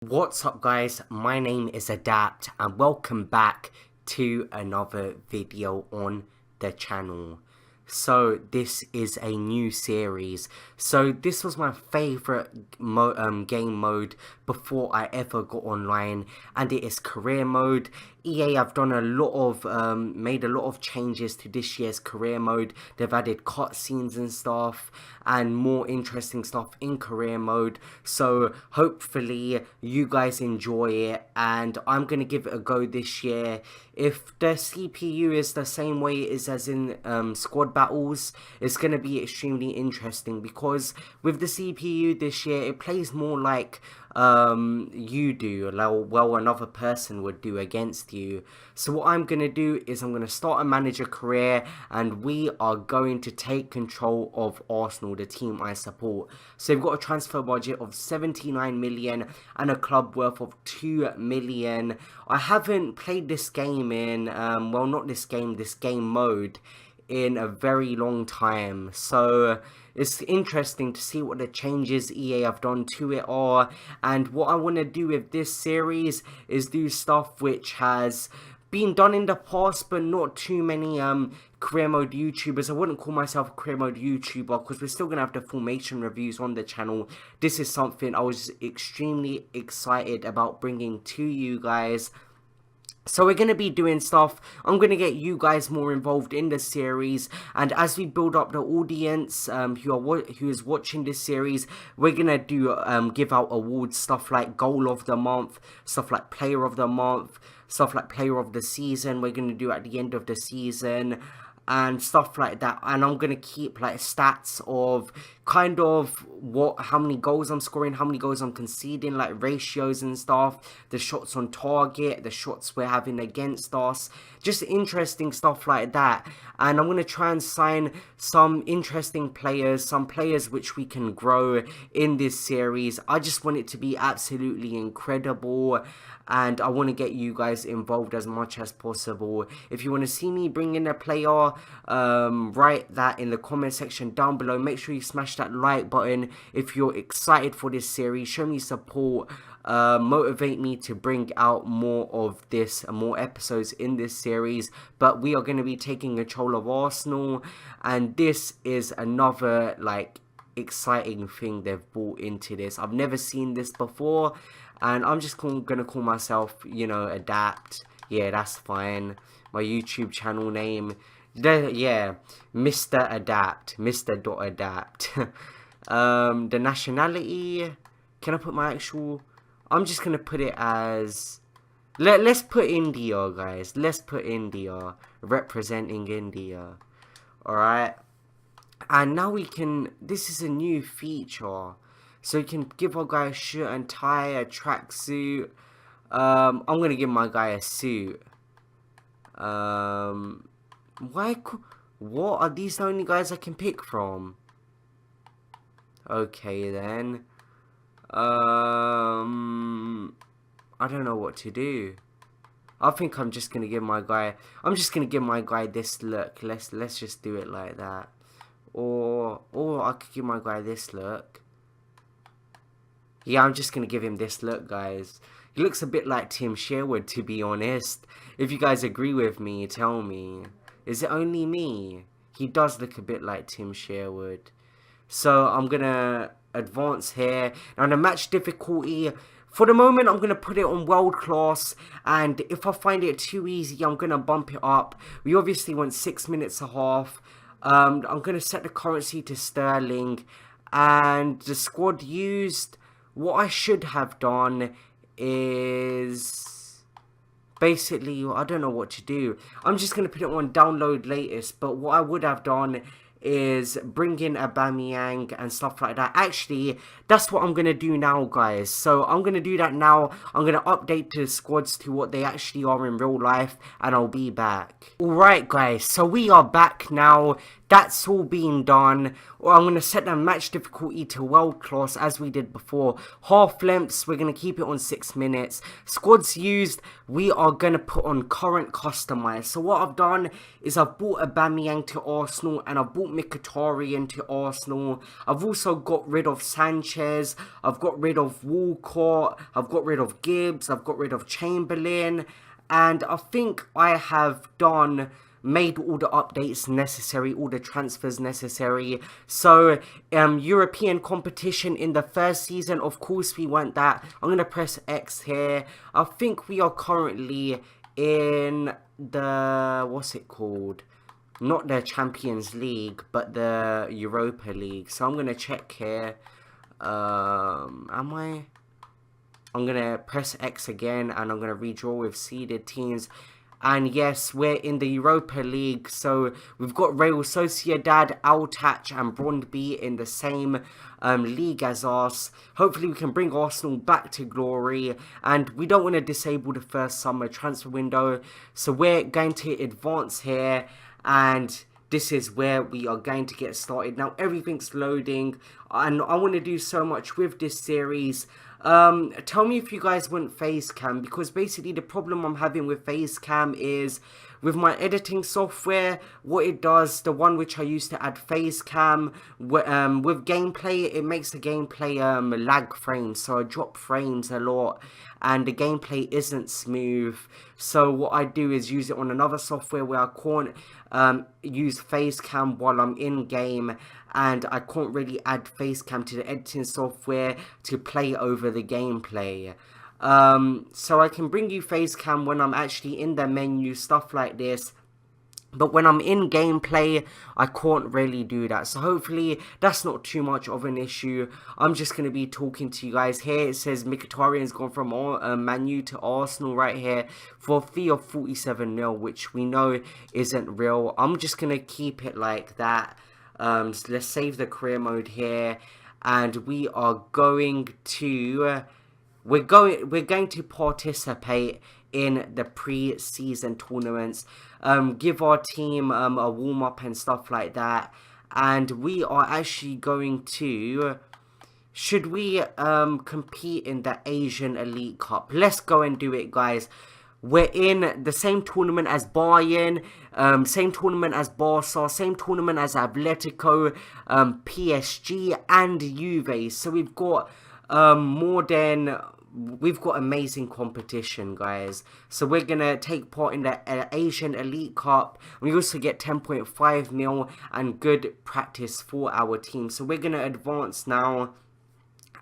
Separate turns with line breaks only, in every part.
What's up guys, my name is Adapt and welcome back to another video on the channel. So this is a new series. So this was my favorite game mode before I ever got online, and it is career mode. EA have done a lot of made a lot of changes to this year's career mode. They've added cutscenes and stuff and more interesting stuff in career mode. So hopefully you guys enjoy it, and I'm gonna give it a go this year. If the CPU is the same way it is as in squad battles, it's gonna be extremely interesting because with the CPU this year it plays more like you do, well another person would do against you. So what I'm gonna do is I'm gonna start a manager career and we are going to take control of Arsenal, the team I support. So we've got a transfer budget of 79 million and a club worth of 2 million. I haven't played this game in well, not this game mode in a very long time, so it's interesting to see what the changes EA have done to it are. And what I want to do with this series is do stuff which has been done in the past but not too many career mode YouTubers. I wouldn't call myself a career mode YouTuber because we're still gonna have the formation reviews on the channel. This is something I was extremely excited about bringing to you guys. So we're going to be doing stuff. I'm going to get you guys more involved in the series, and as we build up the audience who is watching this series, we're going to do give out awards, stuff like goal of the month, stuff like player of the month, stuff like player of the season we're going to do at the end of the season, and stuff like that. And I'm gonna keep like stats of kind of how many goals I'm scoring, how many goals I'm conceding, like ratios and stuff, the shots on target, the shots we're having against us, just interesting stuff like that. And I'm gonna try and sign some interesting players, some players which we can grow in this series. I just want it to be absolutely incredible, and I want to get you guys involved as much as possible. If you want to see me bring in a player, write that in the comment section down below. Make sure you smash that like button if you're excited for this series. Show me support, motivate me to bring out more of this, more episodes in this series. But we are going to be taking control of Arsenal, and this is another like exciting thing they've brought into this. I've never seen this before, and I'm just gonna call myself, you know, Adapt. Yeah, that's fine. My YouTube channel name, yeah, Mr. Adapt, Mr.Adapt. The nationality, can I put my actual? I'm just gonna put it as, let's put India, guys. Let's put India, representing India. All right. And now we can, this is a new feature. So you can give our guy a shirt and tie, a tracksuit. I'm going to give my guy a suit. What are these the only guys I can pick from? Okay then. I don't know what to do. I think I'm just going to give my guy, this look. Let's just do it like that. Or I could give my guy this look. Yeah, I'm just going to give him this look, guys. He looks a bit like Tim Sherwood, to be honest. If you guys agree with me, tell me. Is it only me? He does look a bit like Tim Sherwood. So I'm going to advance here. Now the match difficulty, for the moment I'm going to put it on world class. And if I find it too easy, I'm going to bump it up. We obviously want 6 minutes a half. I'm going to set the currency to sterling. And the squad used, what I should have done is basically, I don't know what to do. I'm just going to put it on download latest. But what I would have done is bring in Aubameyang and stuff like that. Actually, that's what I'm going to do now, guys. So I'm going to do that now. I'm going to update the squads to what they actually are in real life, and I'll be back. Alright, guys, so we are back now. that's all being done. Or I'm going to set the match difficulty to world class as we did before. Half lengths, we're going to keep it on 6 minutes. Squads used, we are going to put on current customize. So what I've done is I've bought Aubameyang to Arsenal and I've bought Mkhitaryan to Arsenal. I've also got rid of Sanchez. I've got rid of Walcott. I've got rid of Gibbs. I've got rid of Chamberlain. And I think I have made all the updates necessary, all the transfers necessary. So European competition in the first season, of course we want that. I'm going to press X here. I think we are currently in the, what's it called? Not the Champions League, but the Europa League. So I'm going to check here. I'm going to press X again and I'm going to redraw with seeded teams. And yes, we're in the Europa League, so we've got Real Sociedad, Al-Touch and Brondby in the same league as us. Hopefully we can bring Arsenal back to glory, and we don't want to disable the first summer transfer window. So we're going to advance here, and this is where we are going to get started. Now everything's loading, and I want to do so much with this series. Tell me if you guys want face cam, because basically the problem I'm having with face cam is with my editing software, what it does, the one which I used to add face cam, with gameplay, it makes the gameplay lag frames, so I drop frames a lot and the gameplay isn't smooth. So what I do is use it on another software where I can't use face cam while I'm in game, and I can't really add face cam to the editing software to play over the gameplay. So I can bring you face cam when I'm actually in the menu, stuff like this. But when I'm in gameplay, I can't really do that. So hopefully that's not too much of an issue. I'm just going to be talking to you guys here. It says Mkhitaryan's gone from Man U to Arsenal right here for a fee of 47 mil, which we know isn't real. I'm just going to keep it like that. So let's save the career mode here. And we are going to... We're going to participate in the pre-season tournaments, give our team a warm-up and stuff like that, and we are actually going to, should we compete in the Asian Elite Cup? Let's go and do it, guys. We're in the same tournament as Bayern, same tournament as Barca, same tournament as Atletico, PSG and Juve. So we've got we've got amazing competition, guys. So we're gonna take part in the Asian Elite Cup. We also get 10.5 mil and good practice for our team. So we're gonna advance now,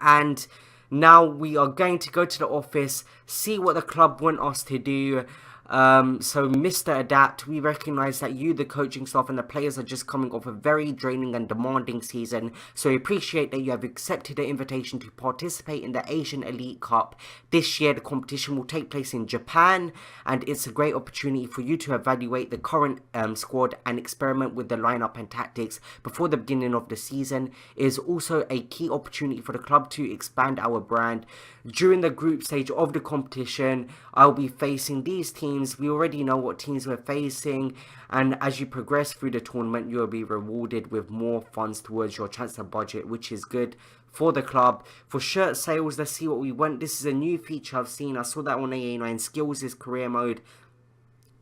and now we are going to go to the office, see what the club want us to do. So Mr. Adapt, we recognize that you, the coaching staff and the players are just coming off a very draining and demanding season, so we appreciate that you have accepted the invitation to participate in the Asian Elite Cup. This year the competition will take place in Japan, and it's a great opportunity for you to evaluate the current squad and experiment with the lineup and tactics before the beginning of the season. It is also a key opportunity for the club to expand our brand. During the group stage of the competition, I'll be facing these teams. We already know what teams we're facing, and as you progress through the tournament, you'll be rewarded with more funds towards your transfer budget, which is good for the club. For shirt sales, let's see what we want. This is a new feature I've seen. I saw that on E01 Skills is career mode.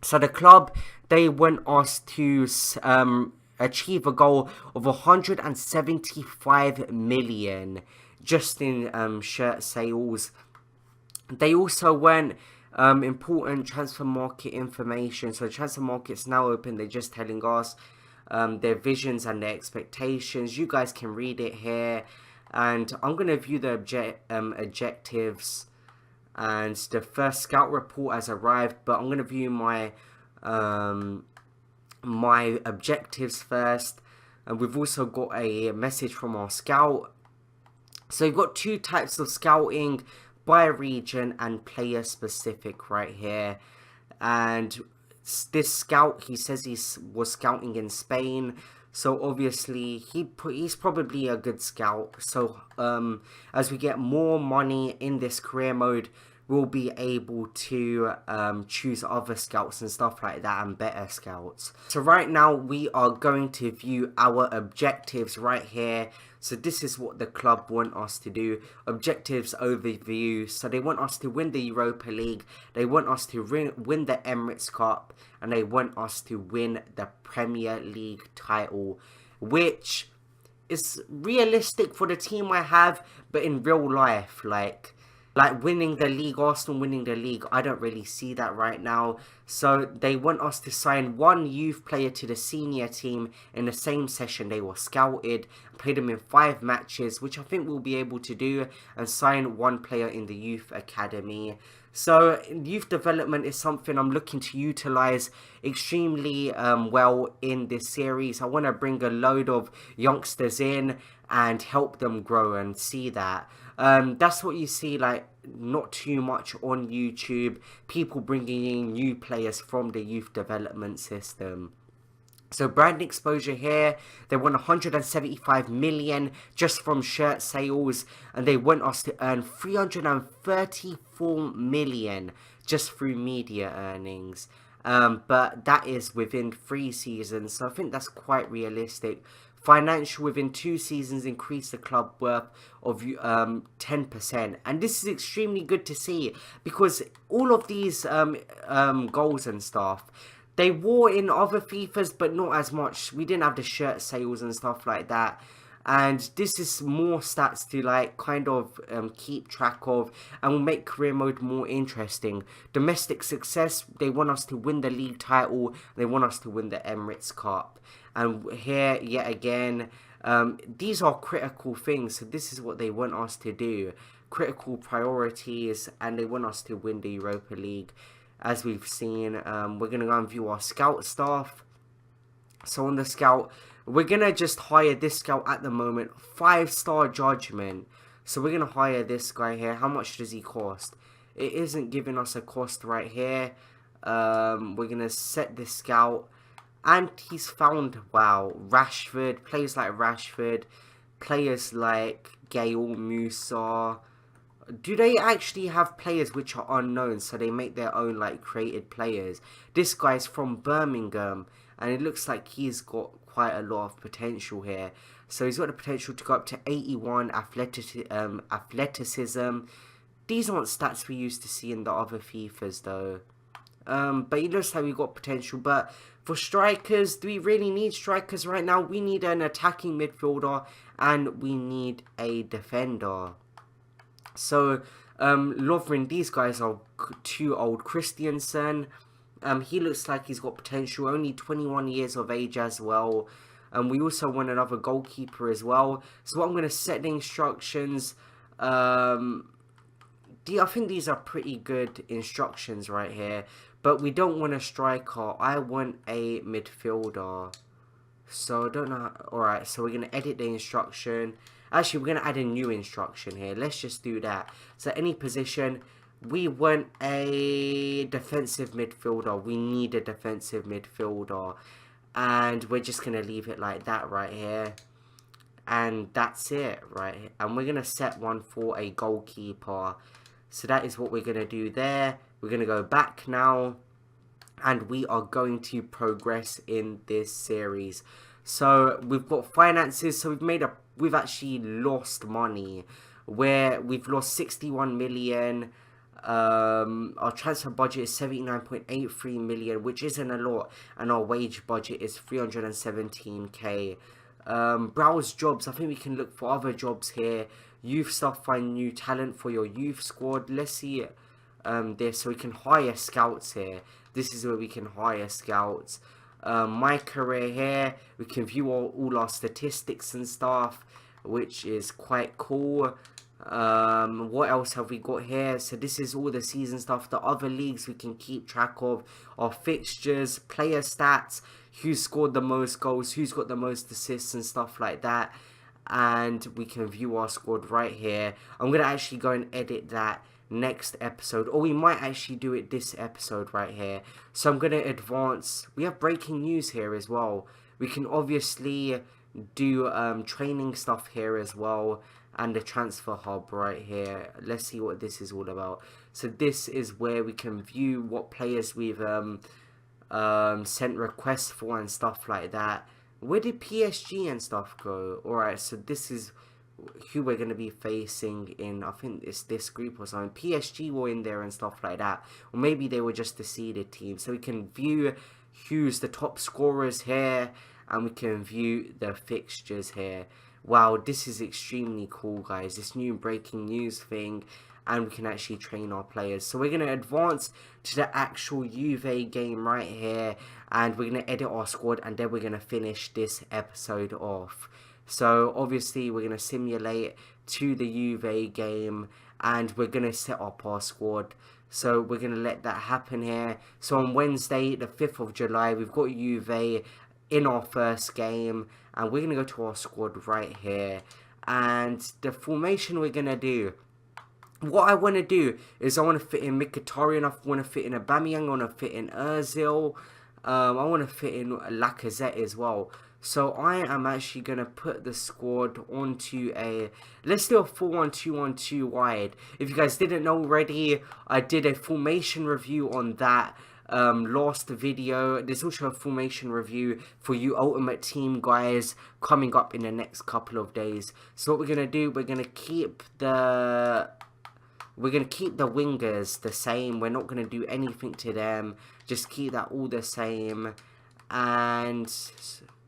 So the club, they want us to achieve a goal of 175 million just in shirt sales. They also want important transfer market information. So the transfer market's now open. They're just telling us their visions and their expectations. You guys can read it here, and I'm going to view the objectives, and the first scout report has arrived, but I'm going to view my my objectives first. And we've also got a message from our scout. So you've got two types of scouting, by region and player specific right here. And this scout, he says he was scouting in Spain, so obviously he's probably a good scout. So as we get more money in this career mode, we'll be able to choose other scouts and stuff like that, and better scouts. So right now we are going to view our objectives right here. So this is what the club want us to do. Objectives overview. So they want us to win the Europa League, they want us to win the Emirates Cup, and they want us to win the Premier League title, which is realistic for the team I have, but in real life, like winning the league, Arsenal winning the league, I don't really see that right now. So they want us to sign one youth player to the senior team in the same session they were scouted, play them in 5 matches, which I think we'll be able to do, and sign one player in the youth academy. So youth development is something I'm looking to utilize extremely well in this series. I want to bring a load of youngsters in and help them grow and see that. That's what you see, like, not too much on YouTube, people bringing in new players from the youth development system. So brand exposure here, they want 175 million just from shirt sales, and they want us to earn 334 million just through media earnings. But that is within 3 seasons, so I think that's quite realistic. Financial, within 2 seasons, increase the club worth of 10%, and this is extremely good to see, because all of these goals and stuff, they were in other FIFAs, but not as much. We didn't have the shirt sales and stuff like that. And this is more stats to, like, kind of keep track of, and will make career mode more interesting. Domestic success, they want us to win the league title, they want us to win the Emirates Cup. And here, yet again, these are critical things, so this is what they want us to do. Critical priorities, and they want us to win the Europa League. As we've seen, we're going to go and view our scout staff. So on the scout, we're going to just hire this scout at the moment, 5-star judgment. So we're going to hire this guy here. How much does he cost? It isn't giving us a cost right here. We're going to set this scout. And he's found, wow, Rashford, players like Rashford, players like Gail, Musa. Do they actually have players which are unknown, so they make their own, like, created players? This guy's from Birmingham, and it looks like he's got quite a lot of potential here. So he's got the potential to go up to E01 athleticism. These aren't stats we used to see in the other FIFAs, though. But it looks like we've got potential. But for strikers, do we really need strikers right now? We need an attacking midfielder, and we need a defender. So, Lovren, these guys are too old. Christiansen, he looks like he's got potential, only 21 years of age as well. We also want another goalkeeper as well. So I'm going to set the instructions. I think these are pretty good instructions right here. But we don't want a striker. I want a midfielder. So I don't know. Alright, so we're going to edit the instruction. Actually, we're going to add a new instruction here. Let's just do that. So any position, we want a defensive midfielder. We need a defensive midfielder. And we're just going to leave it like that right here. And that's it, right? And we're going to set one for a goalkeeper. So that is what we're going to do there. We're going to go back now. And we are going to progress in this series. So we've got finances. So we've actually lost money, where we've lost 61 million. Our transfer budget is 79.83 million, which isn't a lot, and our wage budget is 317k. Browse jobs. I think we can look for other jobs here. Youth stuff, find new talent for your youth squad. Let's see this. So we can hire scouts here. This is where we can hire scouts. My career here, we can view all our statistics and stuff, which is quite cool. What else have we got here? So this is all the season stuff. The other leagues we can keep track of, our fixtures, player stats, who scored the most goals, who's got the most assists and stuff like that. And we can view our squad right here. I'm going to actually go and edit that next episode, or we might actually do it this episode right here. So I'm going to advance. We have breaking news here as well. We can obviously do training stuff here as well, and the transfer hub right here. Let's see what this is all about. So this is where we can view what players we've sent requests for and stuff like that. Where did PSG and stuff go? Alright, so this is who we're going to be facing in, I think it's this group or something. PSG were in there and stuff like that, or maybe they were just the seeded team. So we can view who's the top scorers here, and we can view the fixtures here. Wow, this is extremely cool, guys, this new breaking news thing, and we can actually train our players. So we're going to advance to the actual Juve game right here, and we're going to edit our squad, and then we're going to finish this episode off. So obviously we're going to simulate to the Juve game, and we're going to set up our squad. So we're going to let that happen here. So on Wednesday, the 5th of July, we've got Juve in our first game, and we're going to go to our squad right here. And the formation we're going to do, what I want to do is I want to fit in Mkhitaryan, I want to fit in Aubameyang, I want to fit in Ozil, I want to fit in Lacazette as well. So I am actually going to put the squad onto a, let's do a 4-1-2-1-2 wide. If you guys didn't know already, I did a formation review on that last video. There's also a formation review for you Ultimate Team guys coming up in the next couple of days. So what we're going to do, we're going to keep the wingers the same. We're not going to do anything to them. Just keep that all the same. And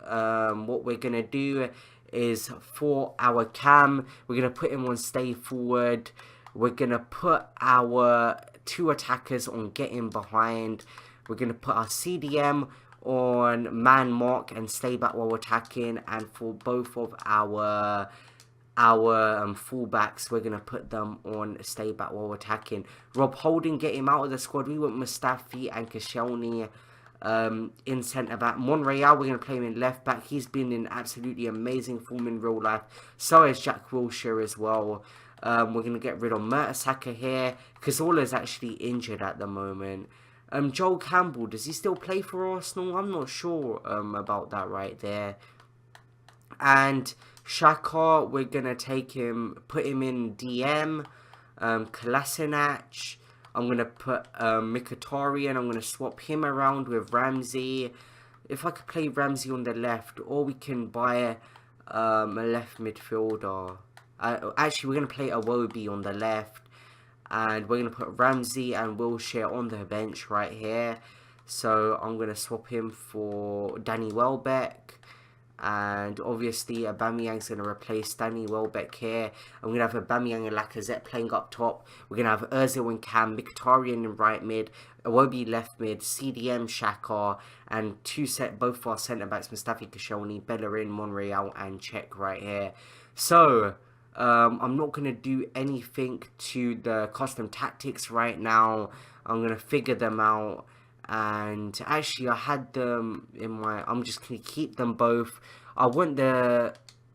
what we're going to do is for our cam, we're going to put him on stay forward. We're going to put our 2 attackers on getting behind. We're going to put our CDM on man mark and stay back while attacking. And for both of our fullbacks, we're going to put them on stay back while attacking. Rob Holding, get him out of the squad. We want Mustafi and Koscielny in centre back. Monreal, we're going to play him in left back. He's been in absolutely amazing form in real life. So is Jack Wilshere as well. We're going to get rid of Mertesacker here, because Ola is actually injured at the moment. Joel Campbell, does he still play for Arsenal? I'm not sure about that right there. And Xhaka, we're going to take him, put him in DM. Kolasinac, I'm going to put Mkhitaryan, I'm going to swap him around with Ramsey. If I could play Ramsey on the left, or we can buy a left midfielder. Actually, we're going to play Iwobi on the left. And we're going to put Ramsey and Wilshere on the bench right here. So I'm going to swap him for Danny Welbeck. And obviously Aubameyang's going to replace Danny Welbeck here. I'm going to have Aubameyang and Lacazette playing up top. We're going to have Ozil and Cam, Mkhitaryan in right mid, Iwobi left mid, CDM, Xhaka, and both our centre-backs, Mustafi, Koscielny, Bellerin, Monreal, and Cech right here. So I'm not going to do anything to the custom tactics right now. I'm going to figure them out. And actually, I had them in my, I'm just going to keep them both. I want the,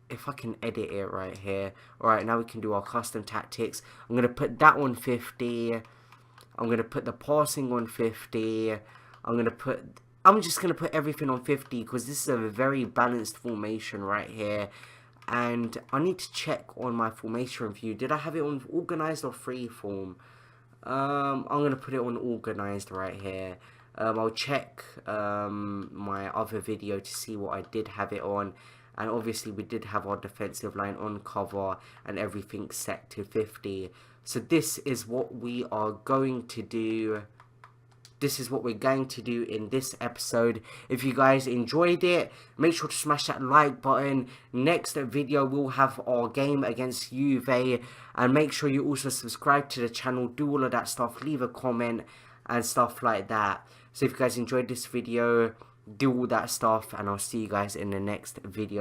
if I can edit it right here. Alright, now we can do our custom tactics. I'm going to put that on 50. I'm going to put the passing on 50. I'm just going to put everything on 50, because this is a very balanced formation right here. And I need to check on my formation review. Did I have it on organized or freeform? I'm going to put it on organized right here. I'll check my other video to see what I did have it on. And obviously we did have our defensive line on cover and everything set to 50. So this is what we are going to do. This is what we're going to do in this episode. If you guys enjoyed it, make sure to smash that like button. Next video, we'll have our game against Juve. And make sure you also subscribe to the channel. Do all of that stuff. Leave a comment and stuff like that. So if you guys enjoyed this video, do all that stuff. And I'll see you guys in the next video.